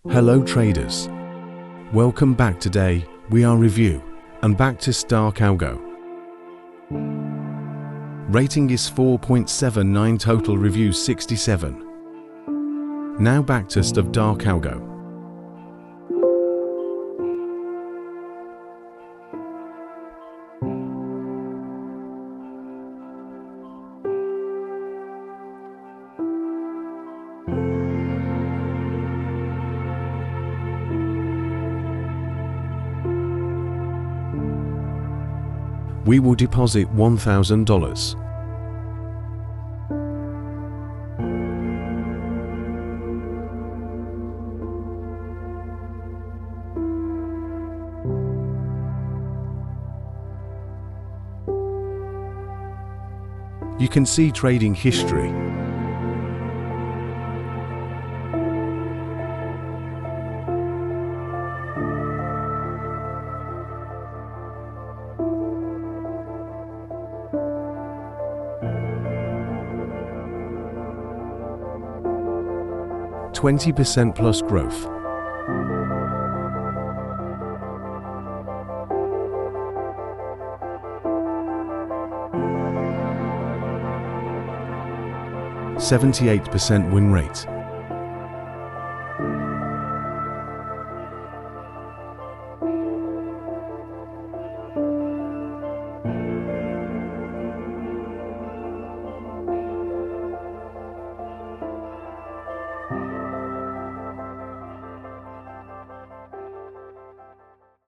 Hello traders, welcome back. Today we are review and backtest dark algo. Rating is 4.79, total reviews 67. Now backtest of dark algo. We will deposit $1,000. You can see trading history. %20 plus growth. %78 win rate.